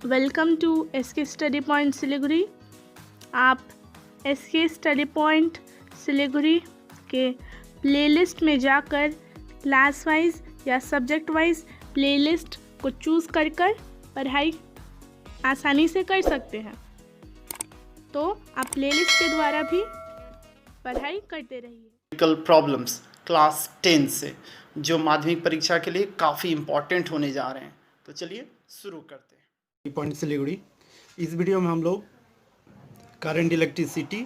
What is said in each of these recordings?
Welcome to SK study point Siliguri. आप SK study point Siliguri के playlist में जाकर क्लास वाइज या सब्जेक्ट वाइज प्लेलिस्ट को चूज़ कर पढ़ाई आसानी से कर सकते हैं। तो आप प्लेलिस्ट के द्वारा भी पढ़ाई करते रहिए। प्रॉब्लम्स क्लास 10 से जो माध्यमिक परीक्षा के लिए काफ़ी इम्पॉर्टेंट होने जा रहे हैं। तो चलिए शुरू करते हैं। पॉइंट सिलीगुड़ी, इस वीडियो में हम लोग करंट इलेक्ट्रिसिटी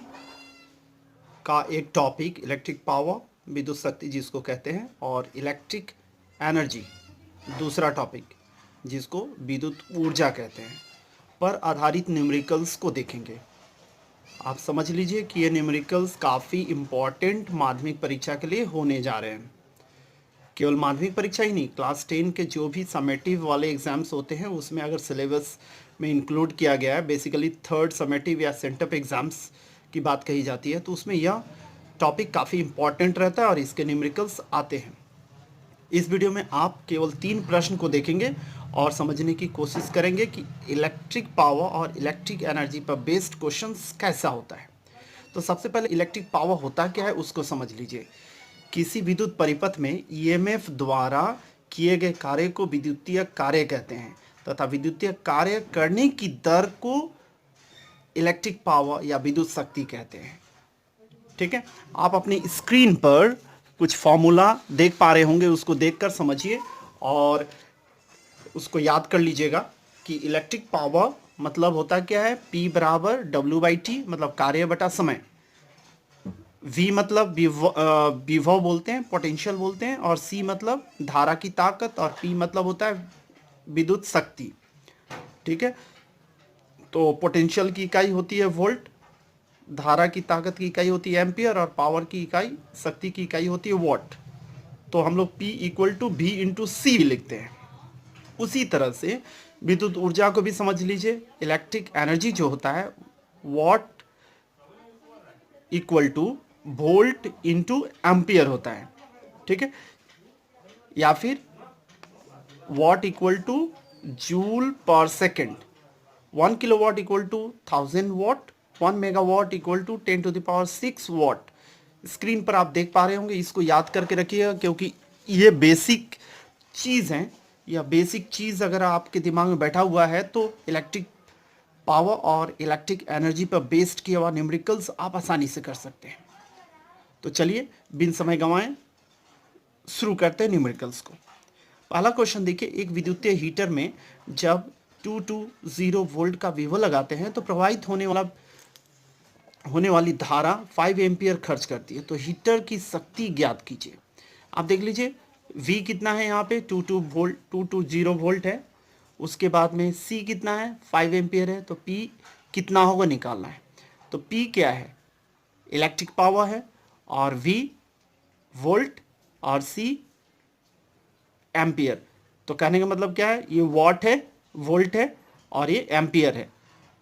का एक टॉपिक इलेक्ट्रिक पावर, विद्युत शक्ति जिसको कहते हैं, और इलेक्ट्रिक एनर्जी दूसरा टॉपिक जिसको विद्युत ऊर्जा कहते हैं, पर आधारित न्यूमेरिकल्स को देखेंगे। आप समझ लीजिए कि ये न्यूमेरिकल्स काफ़ी इम्पॉर्टेंट माध्यमिक परीक्षा के लिए होने जा रहे हैं। केवल माध्यमिक परीक्षा ही नहीं, क्लास 10 के जो भी समेटिव वाले एग्ज़ाम्स होते हैं उसमें अगर सिलेबस में इंक्लूड किया गया है, बेसिकली थर्ड समेटिव या सेंटअप एग्ज़ाम्स की बात कही जाती है, तो उसमें यह टॉपिक काफ़ी इम्पॉर्टेंट रहता है और इसके न्यूमेरिकल्स आते हैं। इस वीडियो में आप केवल 3 प्रश्न को देखेंगे और समझने की कोशिश करेंगे कि इलेक्ट्रिक पावर और इलेक्ट्रिक एनर्जी पर बेस्ड क्वेश्चंस कैसा होता है। तो सबसे पहले इलेक्ट्रिक पावर होता क्या है उसको समझ लीजिए। किसी विद्युत परिपथ में ईएमएफ द्वारा किए गए कार्य को विद्युतीय कार्य कहते हैं तथा विद्युतीय कार्य करने की दर को इलेक्ट्रिक पावर या विद्युत शक्ति कहते हैं। ठीक है, आप अपनी स्क्रीन पर कुछ फॉर्मूला देख पा रहे होंगे, उसको देखकर समझिए और उसको याद कर लीजिएगा कि इलेक्ट्रिक पावर मतलब होता क्या है, P बराबर W/T मतलब कार्य बटा समय, V मतलब विभव बोलते हैं, पोटेंशियल बोलते हैं, और C मतलब धारा की ताकत, और P मतलब होता है विद्युत शक्ति। ठीक है, तो पोटेंशियल की इकाई होती है वोल्ट, धारा की ताकत की इकाई होती है एम्पियर, और पावर की इकाई, शक्ति की इकाई होती है वॉट। तो हम लोग P = V/C लिखते हैं। उसी तरह से विद्युत ऊर्जा को भी समझ लीजिए। इलेक्ट्रिक एनर्जी जो होता है वॉट = वोल्ट × एम्पियर होता है। ठीक है, या फिर वॉट = जूल पर second. 1 kilowatt = 1000 what, 1 megawatt = 10⁶ what. Screen पर आप देख पा रहे होंगे, इसको याद करके रखिएगा क्योंकि ये बेसिक चीज़ हैं। यह बेसिक चीज़ अगर आपके दिमाग में बैठा हुआ है तो इलेक्ट्रिक पावर और इलेक्ट्रिक एनर्जी पर बेस्ड किया हुआ न्यूमेरिकल्स आप आसानी से कर सकते हैं। तो चलिए बिन समय गंवाएं शुरू करते हैं न्यूमेरिकल्स को। पहला क्वेश्चन देखिए, एक विद्युतीय हीटर में जब 220 वोल्ट का विभव लगाते हैं तो प्रवाहित होने वाली धारा 5 एम्पियर खर्च करती है। तो हीटर की शक्ति ज्ञात कीजिए। आप देख लीजिए V कितना है, यहाँ पे 220 वोल्ट है। उसके बाद में C कितना है, 5 एम्पियर है। तो P कितना होगा निकालना है। तो P क्या है, इलेक्ट्रिक पावर है, और V वोल्ट और C एम्पियर। तो कहने का मतलब क्या है, ये वॉट है, वोल्ट है और ये एम्पियर है।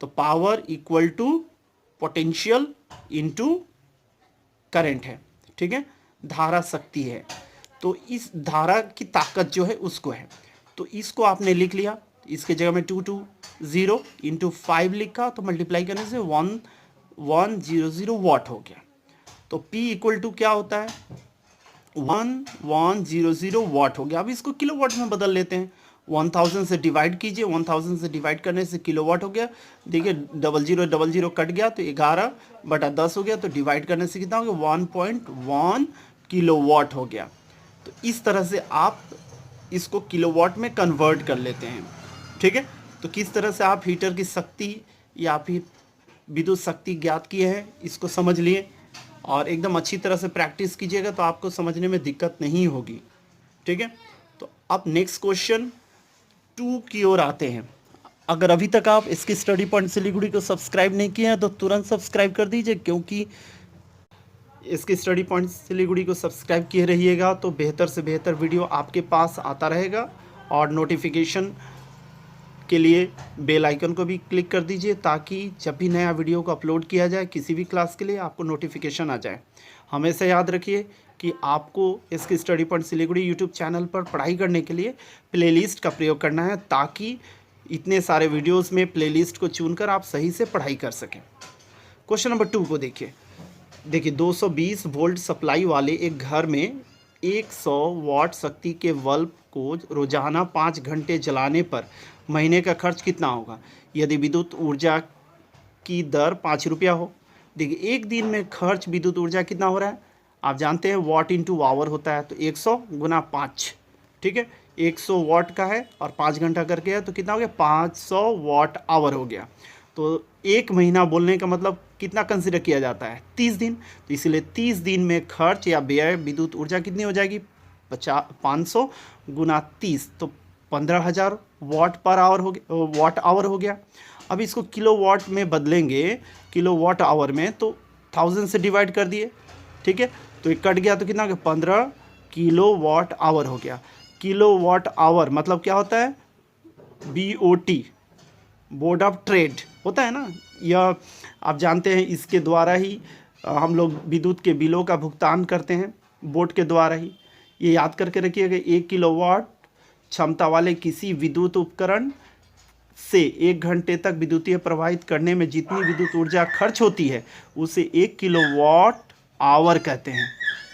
तो पावर = पोटेंशियल × करंट है। ठीक है, धारा शक्ति है, तो इस धारा की ताकत जो है उसको है। तो इसको आपने लिख लिया, इसके जगह में 220 × 5 लिखा, तो मल्टीप्लाई करने से 1100 वॉट हो गया। तो P = क्या होता है, 1100 वॉट हो गया। अब इसको किलोवाट में बदल लेते हैं। 1000 से डिवाइड कीजिए, 1000 से डिवाइड करने से किलोवाट हो गया। देखिए 0000 कट गया तो 11/10 हो गया। तो डिवाइड करने से कितना हो गया, 1.1 किलोवाट हो गया। तो इस तरह से आप इसको किलोवाट में कन्वर्ट कर लेते हैं। ठीक है, तो किस तरह से आप हीटर की शक्ति या फिर विद्युत शक्ति ज्ञात किए हैं इसको समझ लिए, और एकदम अच्छी तरह से प्रैक्टिस कीजिएगा तो आपको समझने में दिक्कत नहीं होगी। ठीक है, तो अब नेक्स्ट क्वेश्चन 2 की ओर आते हैं। अगर अभी तक आप इसकी स्टडी पॉइंट सिलीगुड़ी को सब्सक्राइब नहीं किए हैं तो तुरंत सब्सक्राइब कर दीजिए, क्योंकि इसकी स्टडी पॉइंट सिलीगुड़ी को सब्सक्राइब किए रहिएगा तो बेहतर से बेहतर वीडियो आपके पास आता रहेगा। और नोटिफिकेशन के लिए बेल आइकन को भी क्लिक कर दीजिए ताकि जब भी नया वीडियो को अपलोड किया जाए किसी भी क्लास के लिए आपको नोटिफिकेशन आ जाए। हमेशा याद रखिए कि आपको इसकी study point Siliguri YouTube channel पर पढ़ाई करने के लिए प्लेलिस्ट का प्रयोग करना है, ताकि इतने सारे वीडियोस में प्लेलिस्ट को चुनकर आप सही से पढ़ाई कर सकें। क्वेश्चन नंबर 2 को देखिए 220 वोल्ट सप्लाई वाले एक घर में 100 वाट शक्ति के बल्ब को रोजाना 5 घंटे जलाने पर महीने का खर्च कितना होगा यदि विद्युत ऊर्जा की दर 5 रुपया हो। देखिए एक दिन में खर्च विद्युत ऊर्जा कितना हो रहा है, आप जानते हैं वाट इंटू आवर होता है, तो 100 गुना 5, ठीक है। 100 वाट का है और 5 घंटा करके है तो कितना हो गया, 500 वाट आवर हो गया। तो एक महीना बोलने का मतलब कितना कंसिडर किया जाता है, 30 दिन। तो इसलिए 30 दिन में खर्च या व्यय विद्युत ऊर्जा कितनी हो जाएगी, 500 गुना 30, तो 15,000 वाट पर आवर हो गया, वाट आवर हो गया। अब इसको किलो वाट में बदलेंगे, किलो वाट आवर में, तो 1000 से डिवाइड कर दिए, ठीक है। तो ये कट गया तो कितना हो गया, 15 किलो वाट आवर हो गया। किलो वाट आवर मतलब क्या होता है, BOT, बोर्ड ऑफ ट्रेड होता है ना, यह आप जानते हैं, इसके द्वारा ही हम लोग विद्युत के बिलों का भुगतान करते हैं, बोर्ड के द्वारा ही। ये याद करके रखिएगा, 1 किलोवाट क्षमता वाले किसी विद्युत उपकरण से 1 घंटे तक विद्युतीय प्रवाहित करने में जितनी विद्युत ऊर्जा खर्च होती है उसे 1 किलोवाट आवर कहते हैं,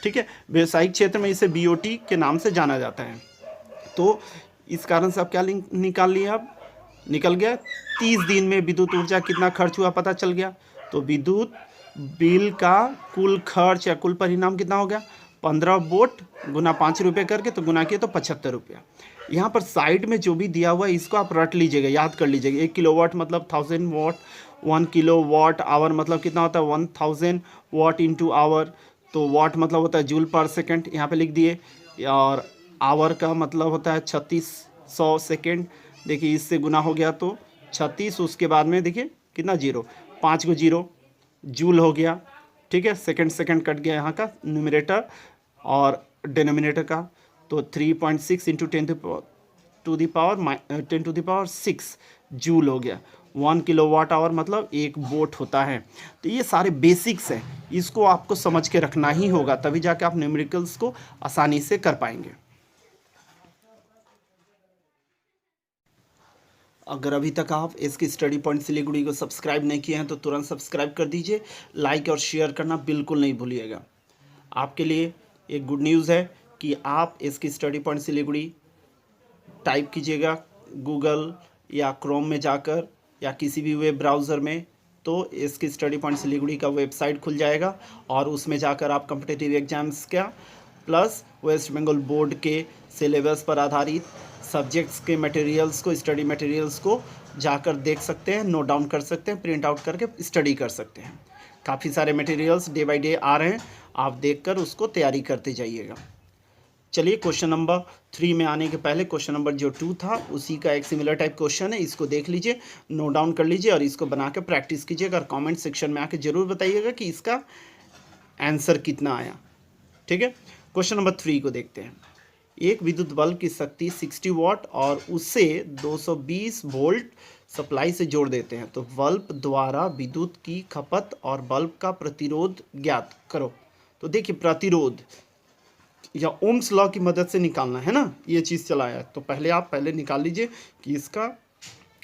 ठीक है। व्यावसायिक क्षेत्र में इसे BOT के नाम से जाना जाता है। तो इस कारण से आप क्या निकाल लिए, आप निकल गया 30 दिन में विद्युत ऊर्जा कितना खर्च हुआ पता चल गया। तो विद्युत बिल का कुल खर्च या कुल परिणाम कितना हो गया, 15 वोट गुना 5 रुपये करके तो गुना किए तो 75 रुपया। यहाँ पर साइड में जो भी दिया हुआ है इसको आप रट लीजिएगा, याद कर लीजिएगा। 1 किलोवाट मतलब 1000 वाट, 1 किलोवाट आवर मतलब कितना होता है, 1000 वाट इंटू आवर। तो वाट मतलब होता है जूल पर सेकेंड, यहाँ पे लिख दिए, और आवर का मतलब होता है 3600 सेकेंड। देखिए इससे गुना हो गया तो 36, उसके बाद में देखिए कितना जीरो, 5 को जीरो, जूल हो गया, ठीक है। सेकंड कट गया यहाँ का न्यूमरेटर और डिनोमिनेटर का, तो 3.6 into 10 to the power 6 joule हो गया। 1 किलोवाट आवर मतलब 1 वोट होता है। तो ये सारे बेसिक्स हैं, इसको आपको समझ के रखना ही होगा, तभी जाके आप न्यूमेरिकल्स को आसानी से कर पाएंगे। अगर अभी तक आप इसकी स्टडी पॉइंट सिलीगुड़ी को सब्सक्राइब नहीं किए हैं तो तुरंत सब्सक्राइब कर दीजिए, लाइक और शेयर करना बिल्कुल नहीं भूलिएगा। आपके लिए एक गुड न्यूज़ है कि आप इसकी स्टडी पॉइंट सिलीगुड़ी टाइप कीजिएगा गूगल या क्रोम में जाकर या किसी भी वेब ब्राउज़र में, तो इसकी स्टडी पॉइंट सिलीगुड़ी का वेबसाइट खुल जाएगा और उसमें जाकर आप कॉम्पिटिटिव एग्जाम्स का प्लस वेस्ट बंगाल बोर्ड के सिलेबस पर आधारित सब्जेक्ट्स के मटेरियल्स को, स्टडी मटेरियल्स को जाकर देख सकते हैं, नोट डाउन कर सकते हैं, प्रिंट आउट करके स्टडी कर सकते हैं। काफ़ी सारे मटेरियल्स डे बाय डे आ रहे हैं, आप देखकर उसको तैयारी करते जाइएगा। चलिए क्वेश्चन नंबर 3 में आने के पहले क्वेश्चन नंबर जो 2 था उसी का एक सिमिलर टाइप क्वेश्चन है, इसको देख लीजिए, नोट डाउन कर लीजिए और इसको बना के प्रैक्टिस कीजिएगा और कमेंट सेक्शन में आके ज़रूर बताइएगा कि इसका आंसर कितना आया, ठीक है। क्वेश्चन नंबर 3 को देखते हैं। एक विद्युत बल्ब की शक्ति 60 वाट और उसे 220 वोल्ट सप्लाई से जोड़ देते हैं, तो बल्ब द्वारा विद्युत की खपत और बल्ब का प्रतिरोध ज्ञात करो। तो देखिए प्रतिरोध या ओम्स लॉ की मदद से निकालना है ना, ये चीज़ चलाया है। तो पहले निकाल लीजिए कि इसका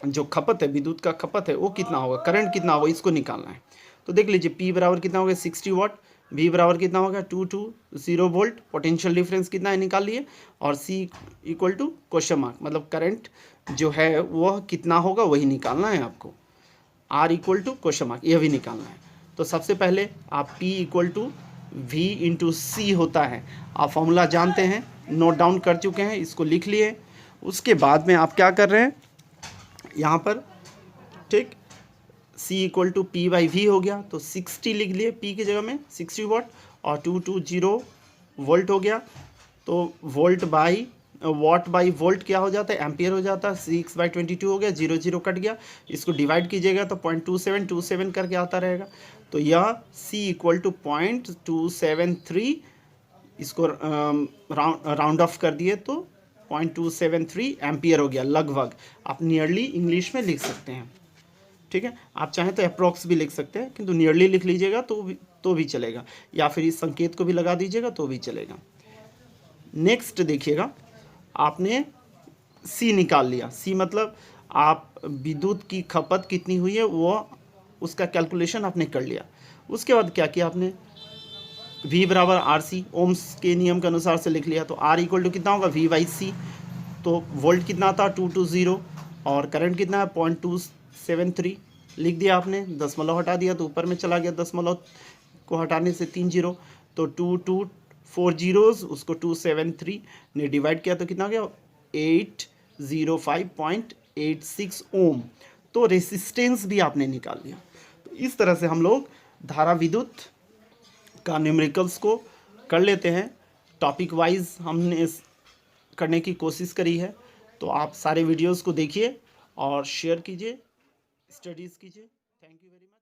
जो खपत है, विद्युत का खपत है वो कितना होगा, करंट कितना होगा, इसको निकालना है। तो देख लीजिए P बराबर कितना होगा 60 वाट, V बराबर कितना होगा 220 वोल्ट, पोटेंशियल डिफरेंस कितना है निकाल लिए, और C equal to question mark मतलब करंट जो है वह कितना होगा वही निकालना है आपको। R equal to question mark यह भी निकालना है। तो सबसे पहले आप P equal to V into C होता है, आप फॉर्मूला जानते हैं, नोट डाउन कर चुके हैं, इसको लिख लिए। उसके बाद में आप क्या कर रहे हैं यहाँ पर, ठीक, C equal to P by V हो गया, तो 60 लिख लिए P की जगह में 60 वाट, और 220 वोल्ट हो गया। तो volt by what by volt क्या हो जाता है, एम्पियर हो जाता है। 6/22 हो गया, 0 कट गया, इसको डिवाइड कीजिएगा तो 0.2727 करके आता रहेगा। तो यह C इक्वल टू 0.273, इसको राउंड ऑफ कर दिए तो 0.273 एम्पियर हो गया लगभग। आप नियरली इंग्लिश में लिख सकते हैं, ठीक है। आप चाहें तो अप्रॉक्स भी लिख सकते हैं, किंतु नियरली लिख लीजिएगा तो भी चलेगा, या फिर इस संकेत को भी लगा दीजिएगा तो भी चलेगा। नेक्स्ट देखिएगा, आपने C निकाल लिया। C मतलब आप विद्युत की खपत कितनी हुई है वो उसका कैलकुलेशन आपने कर लिया। उसके बाद क्या किया आपने, V बराबर आर सी, ओम्स के नियम के अनुसार से लिख लिया। तो R इक्वल टू कितना होगा, V बाई सी। तो वोल्ट कितना था 220 और करंट कितना है 0.273 लिख दिया आपने, दशमलव हटा दिया तो ऊपर में चला गया, दशमलव को हटाने से 3 जीरो, तो 4 जीरोस उसको 273 ने डिवाइड किया तो कितना हो गया 805.86 ओम। तो रेसिस्टेंस भी आपने निकाल लिया। तो इस तरह से हम लोग धारा विद्युत का न्यूमेरिकल्स को कर लेते हैं। टॉपिक वाइज हमने करने की कोशिश करी है। तो आप सारे वीडियोस को देखिए और शेयर कीजिए, स्टडीज़ कीजिए। Thank you very much.